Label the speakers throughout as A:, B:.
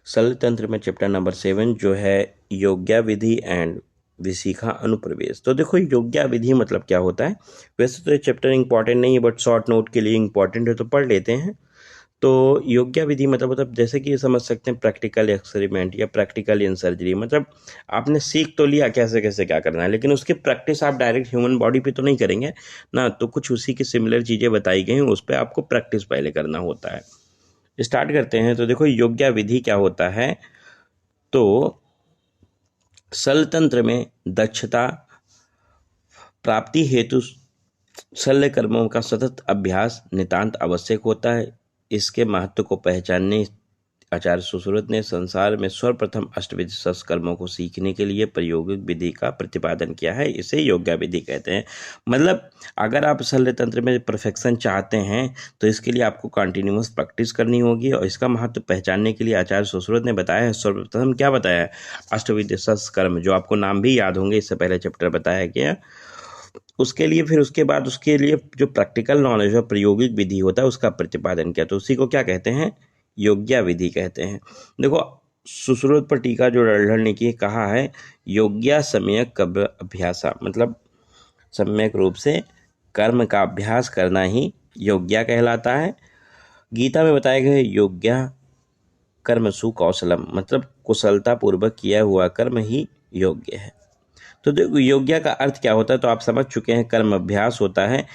A: सरल तंत्र में चैप्टर नंबर 7 जो है योग्या विधि एंड विशिखा अनुप्रवेश। तो देखो योग्या विधि मतलब क्या होता है। वैसे तो ये चैप्टर इंपॉर्टेंट नहीं है बट शॉर्ट नोट के लिए इंपॉर्टेंट है तो पढ़ लेते हैं। तो योग्या विधि मतलब जैसे कि ये समझ सकते हैं प्रैक्टिकल एक्सपेरिमेंट या प्रैक्टिकल इन सर्जरी। मतलब आपने सीख तो लिया कैसे कैसे क्या करना है, लेकिन उसकी प्रैक्टिस आप डायरेक्ट ह्यूमन बॉडी पे तो नहीं करेंगे ना। तो कुछ उसी की सिमिलर चीज़ें बताई गई हैं, उस पर आपको प्रैक्टिस पहले करना होता है। स्टार्ट करते हैं। तो देखो योग्या विधि क्या होता है। तो शल्य तंत्र में दक्षता प्राप्ति हेतु शल्य कर्मों का सतत अभ्यास नितांत आवश्यक होता है। इसके महत्व को पहचानने आचार्य सुश्रुत ने संसार में सर्वप्रथम अष्टविध कर्मों को सीखने के लिए प्रायोगिक विधि का प्रतिपादन किया है। इसे योग्या विधि कहते हैं। मतलब अगर आप शल्य तंत्र में परफेक्शन चाहते हैं तो इसके लिए आपको कंटिन्यूअस प्रैक्टिस करनी होगी। और इसका महत्व पहचानने के लिए आचार्य सुश्रुत ने बताया है, सर्वप्रथम क्या बताया है, अष्टविध कर्म, जो आपको नाम भी याद होंगे, इससे पहले चैप्टर बताया गया। उसके लिए फिर उसके बाद उसके लिए जो प्रैक्टिकल नॉलेज और प्रायोगिक विधि होता है उसका प्रतिपादन किया। तो उसी को क्या कहते हैं, योग्या विधि कहते हैं। देखो सुश्रुत पर टीका जो डल्हल ने की कहा है योग्या सम्यक अभ्यासा, मतलब सम्यक रूप से कर्म का अभ्यास करना ही योग्या कहलाता है। गीता में बताए गए योग्या कर्म सुकौशलम, मतलब कुशलता पूर्वक किया हुआ कर्म ही योग्य है। तो देखो योग्या का अर्थ क्या होता है तो आप समझ चुके हैं, कर्म अभ्यास होता है।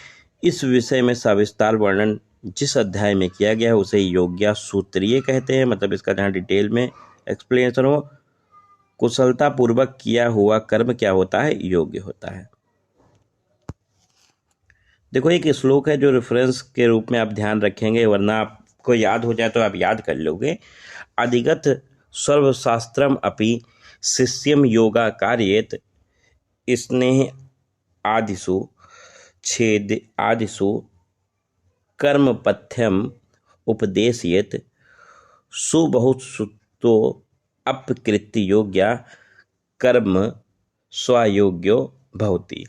A: इस विषय में सविस्तार वर्णन जिस अध्याय में किया गया है उसे योग्या सूत्रीय कहते हैं। मतलब इसका जहाँ डिटेल में एक्सप्लेनेशन हो, कुशलता पूर्वक किया हुआ कर्म क्या होता है, योग्य होता है। देखो एक श्लोक है जो रेफरेंस के रूप में आप ध्यान रखेंगे, वरना आपको याद हो जाए तो आप याद कर लोगे। अधिगत सर्वशास्त्रम अपि शिष्यम योगा कार्येत स्नेह आदिषु छेद आदिषु कर्म पथ्यम उपदेशयेत सुबहुसुतो अपकृत्य योग्या कर्म स्वयोग्यो भवति।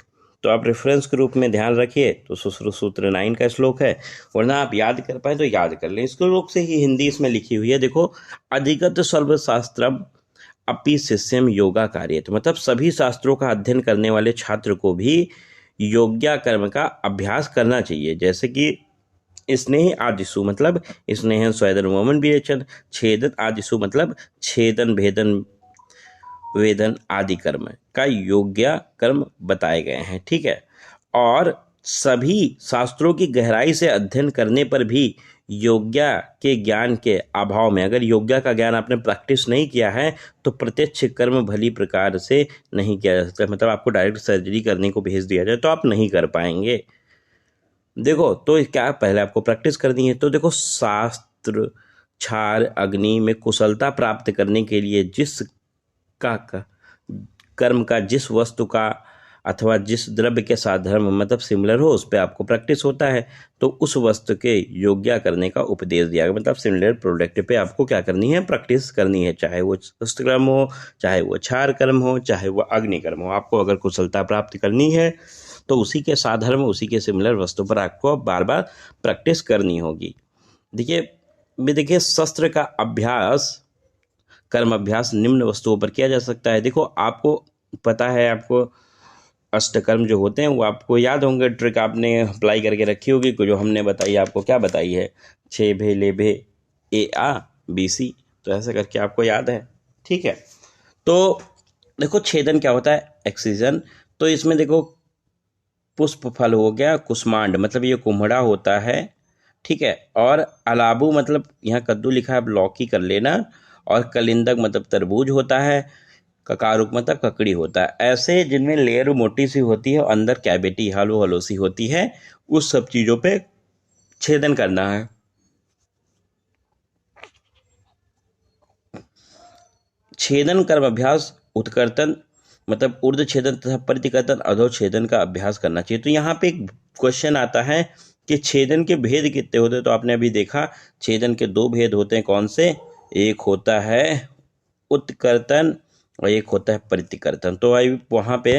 A: तो आप रेफरेंस के रूप में ध्यान रखिए। तो सुश्रुत सूत्र 9 का श्लोक है, वरना आप याद कर पाए तो याद कर लें। इस श्लोक से ही हिंदी इसमें लिखी हुई है। देखो अधिगत सर्वशास्त्रम अपि शिष्यम योगा कार्य, तो मतलब सभी शास्त्रों का अध्ययन करने वाले छात्र को भी योग्या कर्म का अभ्यास करना चाहिए। जैसे कि स्नेह आदिशु मतलब स्नेहन स्वेदन वोमन विरेचन, छेदन आदिशु मतलब छेदन भेदन वेदन आदि कर्म का योग्या कर्म बताए गए हैं। ठीक है। और सभी शास्त्रों की गहराई से अध्ययन करने पर भी योग्या के ज्ञान के अभाव में, अगर योग्या का ज्ञान आपने प्रैक्टिस नहीं किया है तो प्रत्यक्ष कर्म भली प्रकार से नहीं किया जा सकता। मतलब आपको डायरेक्ट सर्जरी करने को भेज दिया जाए तो आप नहीं कर पाएंगे। देखो तो क्या पहले आपको प्रैक्टिस करनी है। तो देखो शास्त्र क्षार अग्नि में कुशलता प्राप्त करने के लिए जिस का कर्म का जिस वस्तु का अथवा जिस द्रव्य के साथ धर्म मतलब सिमिलर हो उस पर आपको प्रैक्टिस होता है। तो उस वस्तु के योग्या करने का उपदेश दिया गया। मतलब सिमिलर प्रोडक्ट पे आपको क्या करनी है, प्रैक्टिस करनी है। चाहे वो शस्त्र कर्म हो, चाहे वो क्षार कर्म हो, चाहे वो अग्नि कर्म हो, आपको अगर कुशलता प्राप्त करनी है तो उसी के साधर्म उसी के सिमिलर वस्तु पर आपको बार बार प्रैक्टिस करनी होगी। देखिए शस्त्र का अभ्यास कर्म अभ्यास निम्न वस्तुओं पर किया जा सकता है। देखो आपको पता है, आपको अष्टकर्म जो होते हैं वो आपको याद होंगे, ट्रिक आपने अप्लाई करके रखी होगी। जो हमने बताई आपको क्या बताई है, 6 भे ले भे ए आ बी सी, तो ऐसे करके आपको याद है। ठीक है। तो देखो छेदन क्या होता है, एक्सीजन। तो इसमें देखो पुष्प फल हो गया, कुष्मांड मतलब ये कुम्हड़ा होता है। ठीक है। और अलाबू मतलब यहाँ कद्दू लिखा है, आप लौकी कर लेना। और कलिंदक मतलब तरबूज होता है। ककारुक मतलब ककड़ी होता है। ऐसे जिनमें लेयर मोटी सी होती है और अंदर कैविटी हलो हलो सी होती है, उस सब चीज़ों पे छेदन करना है। छेदन कर्म अभ्यास उत्कर्तन मतलब ऊर्ध्व छेदन तथा प्रतिकर्तन अधो छेदन का अभ्यास करना चाहिए। तो यहाँ पे एक क्वेश्चन आता है कि छेदन के भेद कितने होते हैं। तो आपने अभी देखा छेदन के 2 भेद होते हैं। कौन से, एक होता है उत्कर्तन और एक होता है प्रतिकर्तन। तो भाई वहाँ पे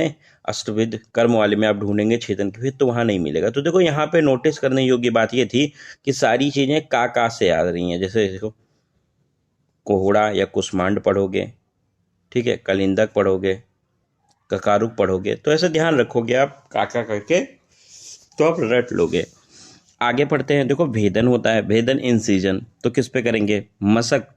A: अष्टविध कर्म वाले में आप ढूंढेंगे छेदन के भेद तो वहाँ नहीं मिलेगा। तो देखो यहाँ पे नोटिस करने योग्य बात ये थी कि सारी चीज़ें का से आ रही हैं। जैसे देखो कोहड़ा या कुष्मांड पढ़ोगे, ठीक है, कलिंदक पढ़ोगे, ककारुक पढ़ोगे, तो ऐसे ध्यान रखोगे आप काका करके तो आप रट लोगे। आगे पढ़ते हैं। देखो भेदन होता है, भेदन इंसिजन, तो किस पे करेंगे? मशक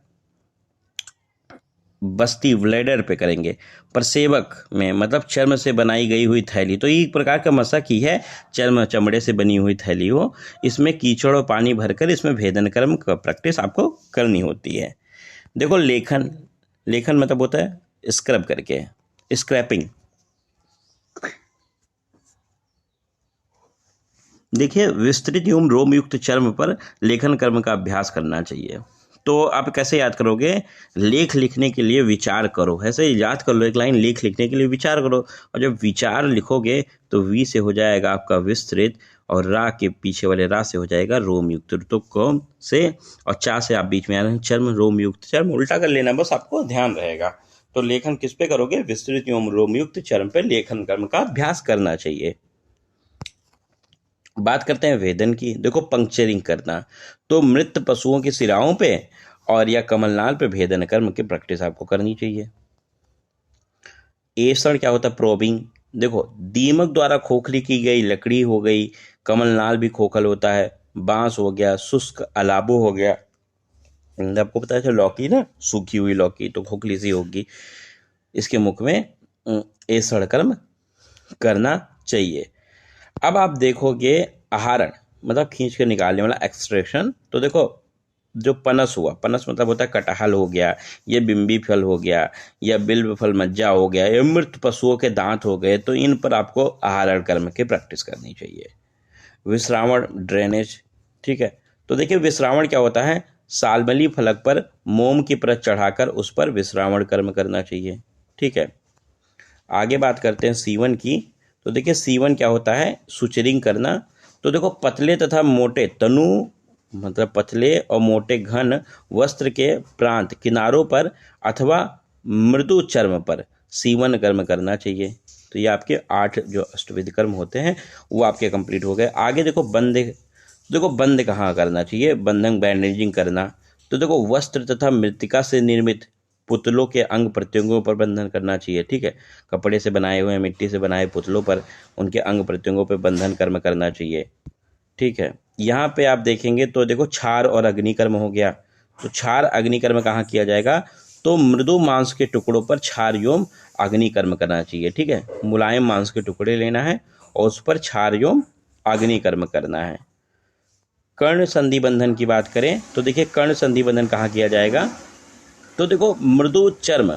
A: बस्ती ब्लेडर पे करेंगे। प्रसेवक में मतलब चर्म से बनाई गई हुई थैली, तो ये एक प्रकार का मशक ही है, चमड़े से बनी हुई थैली हो, इसमें कीचड़ और पानी भरकर इसमें भेदन कर्म का प्रैक्टिस आपको करनी होती है। देखो लेखन, लेखन मतलब होता है स्क्रब करके, स्क्रैपिंग। देखिए विस्तृत एवं रोमयुक्त चर्म पर लेखन कर्म का अभ्यास करना चाहिए। तो आप कैसे याद करोगे? लेख लिखने के लिए विचार करो, ऐसे याद कर लो, एक लाइन लेख लिखने के लिए विचार करो, और जब विचार लिखोगे तो वी से हो जाएगा आपका विस्तृत, और रा के पीछे वाले रा से हो जाएगा रोमयुक्त, तो कौन से और चा से आप बीच में आ रहे हैं, चर्म रोमयुक्त, चर्म उल्टा कर लेना बस, आपको ध्यान रहेगा। तो लेखन किस पे करोगे? विस्तृत एवं रोमयुक्त चर्म पे लेखन कर्म का अभ्यास करना चाहिए। बात करते हैं वेदन की। देखो पंक्चरिंग करना, तो मृत पशुओं की सिराओं पे और या कमलनाल पे भेदन कर्म की प्रैक्टिस आपको करनी चाहिए। एषण क्या होता है? प्रोबिंग। देखो दीमक द्वारा खोखली की गई लकड़ी हो गई, कमलनाल भी खोखल होता है, बांस हो गया, शुष्क अलाबो हो गया, आपको पता है लौकी ना, सूखी हुई लौकी तो खोखली सी होगी, इसके मुख में एषण कर्म करना चाहिए। अब आप देखोगे आहरण मतलब खींच के निकालने वाला एक्सट्रैक्शन, तो देखो जो पनस हुआ, पनस मतलब होता है कटहल हो गया, ये बिम्बी फल हो गया, या बिल्व फल मज्जा हो गया, या मृत पशुओं के दांत हो गए, तो इन पर आपको आहरण कर्म की प्रैक्टिस करनी चाहिए। विश्रावण ड्रेनेज, ठीक है, तो देखिए विश्रावण क्या होता है? सालमली फलक पर मोम की परत चढ़ाकर उस पर विश्रावण कर्म करना चाहिए, ठीक है। आगे बात करते हैं सीवन की। तो देखिए सीवन क्या होता है? सुचरिंग करना। तो देखो पतले तथा मोटे तनु मतलब पतले और मोटे घन वस्त्र के प्रांत किनारों पर अथवा मृदु चर्म पर सीवन कर्म करना चाहिए। तो ये आपके 8 जो अष्टविध कर्म होते हैं वो आपके कंप्लीट हो गए। आगे देखो बंद, देखो बंद कहाँ करना चाहिए? बंधन बैंडेजिंग करना। तो देखो वस्त्र तथा मृतिका से निर्मित पुतलों के अंग प्रत्यंगों पर बंधन करना चाहिए, ठीक है, कपड़े से बनाए हुए मिट्टी से बनाए पुतलों पर उनके अंग प्रत्यंगों पर बंधन कर्म करना चाहिए, ठीक है। यहाँ पे आप देखेंगे तो देखो क्षार और अग्निकर्म हो गया। तो क्षार अग्निकर्म कहाँ किया जाएगा? तो मृदु मांस के टुकड़ों पर क्षार योम अग्निकर्म करना चाहिए, ठीक है, मुलायम मांस के टुकड़े लेना है और उस पर क्षार योम अग्निकर्म करना है। कर्ण संधि बंधन की बात करें तो देखिए कर्ण संधि बंधन कहाँ किया जाएगा? तो देखो मृदु चर्म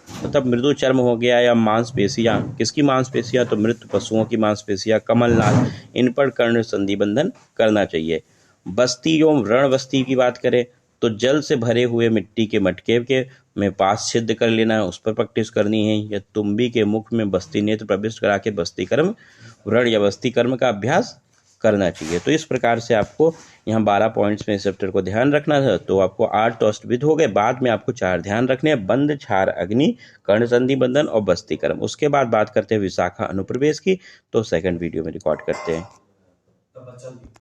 A: मतलब मृदु चर्म हो गया या मांसपेशियां, किसकी मांसपेशियां? तो मृत पशुओं की मांसपेशियां, कमलनाल, इन पर कर्ण संधि बंधन करना चाहिए। बस्ती एवं रण बस्ती की बात करें तो जल से भरे हुए मिट्टी के मटके के में पास सिद्ध कर लेना है, उस पर प्रैक्टिस करनी है। या तुम्बी के मुख में बस्ती नेत्र प्रविष्ट करा के बस्ती कर्म रण या बस्ती कर्म का अभ्यास करना चाहिए। तो इस प्रकार से आपको यहाँ 12 पॉइंट्स में इस चैप्टर को ध्यान रखना था। तो आपको 8 तो अष्टविध हो गए, बाद में आपको 4 ध्यान रखने हैं, बंद, क्षार, अग्नि, कर्ण संधि बंधन और बस्ती कर्म। उसके बाद बात करते हैं विशाखा अनुप्रवेश की, तो सेकंड वीडियो में रिकॉर्ड करते हैं।